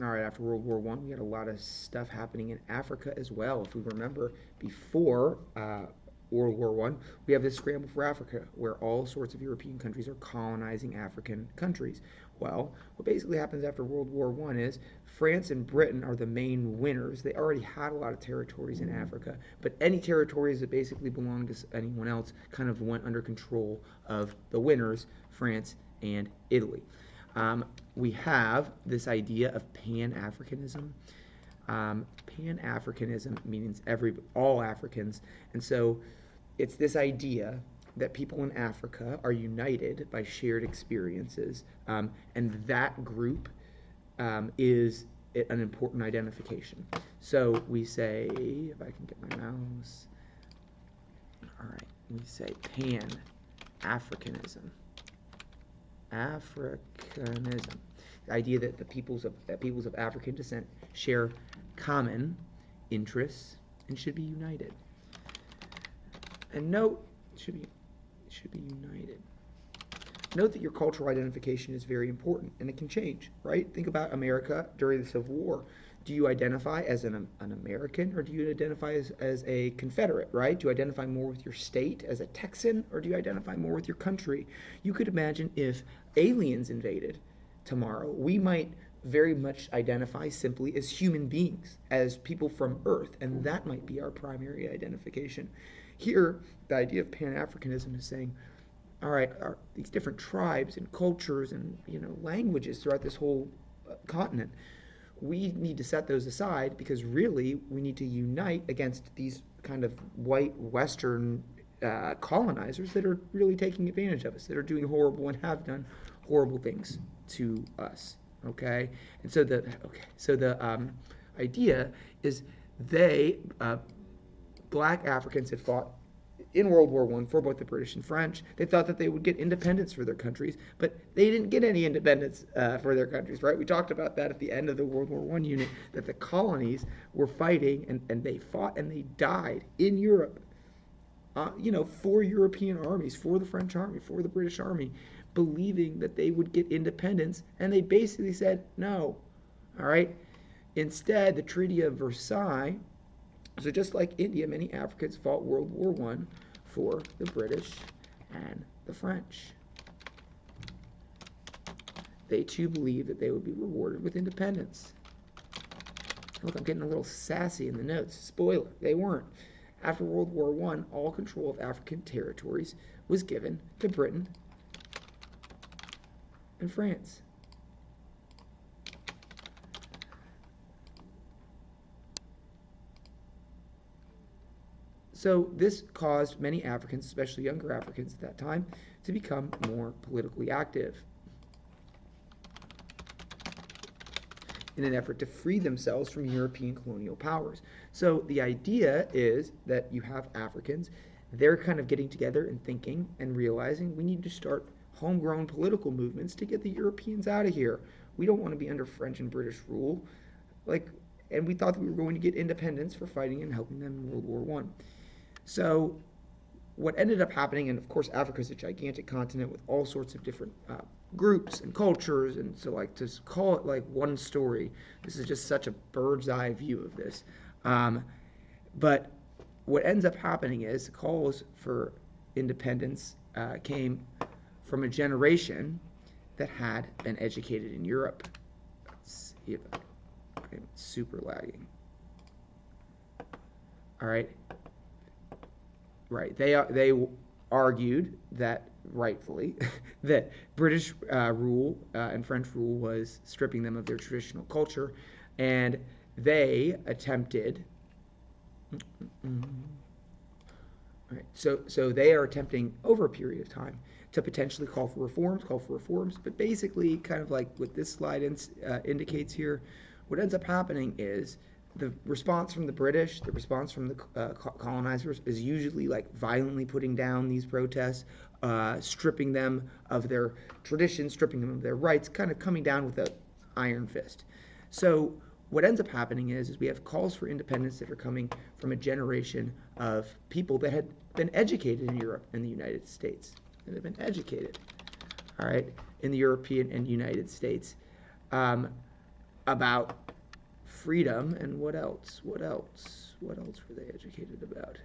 All right, after World War I, we had a lot of stuff happening in Africa as well. If we remember, before World War I, we have this scramble for Africa where all sorts of European countries are colonizing African countries. Well, what basically happens after World War I is France and Britain are the main winners. They already had a lot of territories in Africa, but any territories that basically belonged to anyone else kind of went under control of the winners, France and Italy. We have this idea of Pan-Africanism. Pan-Africanism means all Africans, and so it's this idea that people in Africa are united by shared experiences, and that group is an important identification. So we say, if I can get my mouse, all right, we say Pan-Africanism. Africanism. The idea that the peoples of African descent share common interests and should be united. And note, should be united. Note that your cultural identification is very important, and it can change, right? Think about America during the Civil War. Do you identify as an American, or do you identify as a Confederate, right? Do you identify more with your state as a Texan, or do you identify more with your country? You could imagine if aliens invaded tomorrow, we might very much identify simply as human beings, as people from Earth, and that might be our primary identification. Here, the idea of Pan-Africanism is saying, all right, these different tribes and cultures and languages throughout this whole continent, we need to set those aside because really we need to unite against these kind of white Western colonizers that are really taking advantage of us, that are doing horrible and have done horrible things to us. Okay, and so the idea is black Africans had fought in World War I for both the British and French. They thought that they would get independence for their countries, but they didn't get any independence for their countries, right? We talked about that at the end of the World War I unit, that the colonies were fighting, and they fought and they died in Europe, for European armies, for the French army, for the British army, believing that they would get independence, and they basically said no, all right? Instead, the Treaty of Versailles. So just like India, many Africans fought World War I for the British and the French. They too believed that they would be rewarded with independence. Look, I'm getting a little sassy in the notes. Spoiler, they weren't. After World War I, all control of African territories was given to Britain and France. So this caused many Africans, especially younger Africans at that time, to become more politically active in an effort to free themselves from European colonial powers. So the idea is that you have Africans, they're kind of getting together and thinking and realizing we need to start homegrown political movements to get the Europeans out of here. We don't want to be under French and British rule. And we thought that we were going to get independence for fighting and helping them in World War I. So what ended up happening, and of course Africa is a gigantic continent with all sorts of different groups and cultures, and so to call it like one story, this is just such a bird's eye view of this. But what ends up happening is calls for independence came from a generation that had been educated in Europe. Let's see if I'm super lagging. All right. Right. They argued that, rightfully, that British rule and French rule was stripping them of their traditional culture, and they attempted. Right. So they are attempting over a period of time to potentially call for reforms, but basically, kind of like what this slide indicates here, what ends up happening is the response from the British, the response from the colonizers is usually violently putting down these protests, stripping them of their traditions, stripping them of their rights, kind of coming down with an iron fist. So what ends up happening is we have calls for independence that are coming from a generation of people that had been educated in Europe and the United States. That have been educated, all right, in the European and United States. about freedom, and what else? What else were they educated about?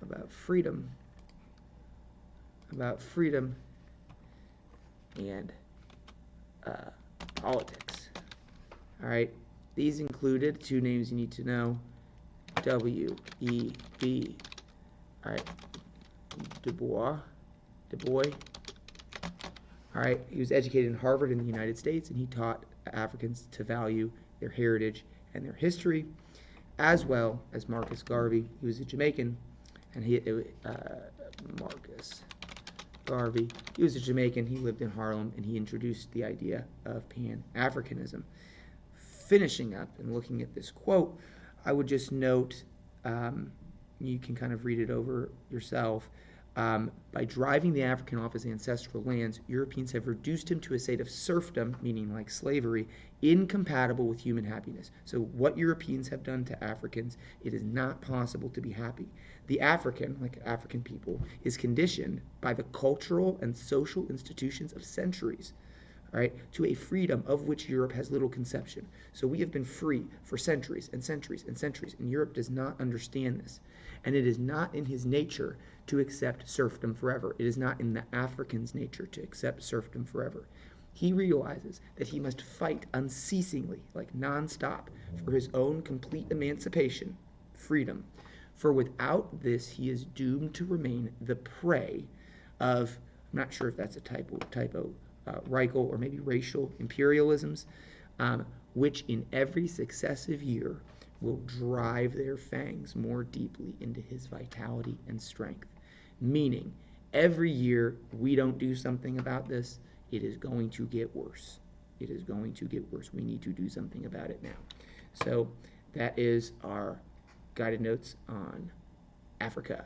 About freedom and politics. All right, these included two names you need to know: W.E.B. All right, Du Bois. All right, he was educated in Harvard in the United States, and he taught Africans to value their heritage and their history, as well as Marcus Garvey. He was a Jamaican, and Marcus Garvey. He was a Jamaican. He lived in Harlem, and he introduced the idea of Pan-Africanism. Finishing up and looking at this quote, I would just note, you can kind of read it over yourself. By driving the African off his ancestral lands, Europeans have reduced him to a state of serfdom, meaning like slavery, incompatible with human happiness. So what Europeans have done to Africans, it is not possible to be happy. The African, like African people, is conditioned by the cultural and social institutions of centuries, all right, to a freedom of which Europe has little conception. So we have been free for centuries and centuries and centuries, and Europe does not understand this. And it is not in his nature to accept serfdom forever. It is not in the African's nature to accept serfdom forever. He realizes that he must fight unceasingly, like nonstop, for his own complete emancipation, freedom. For without this, he is doomed to remain the prey of, I'm not sure if that's a typo, Reichel or maybe racial imperialisms, which in every successive year will drive their fangs more deeply into his vitality and strength. Meaning, every year we don't do something about this, it is going to get worse. It is going to get worse. We need to do something about it now. So that is our guided notes on Africa.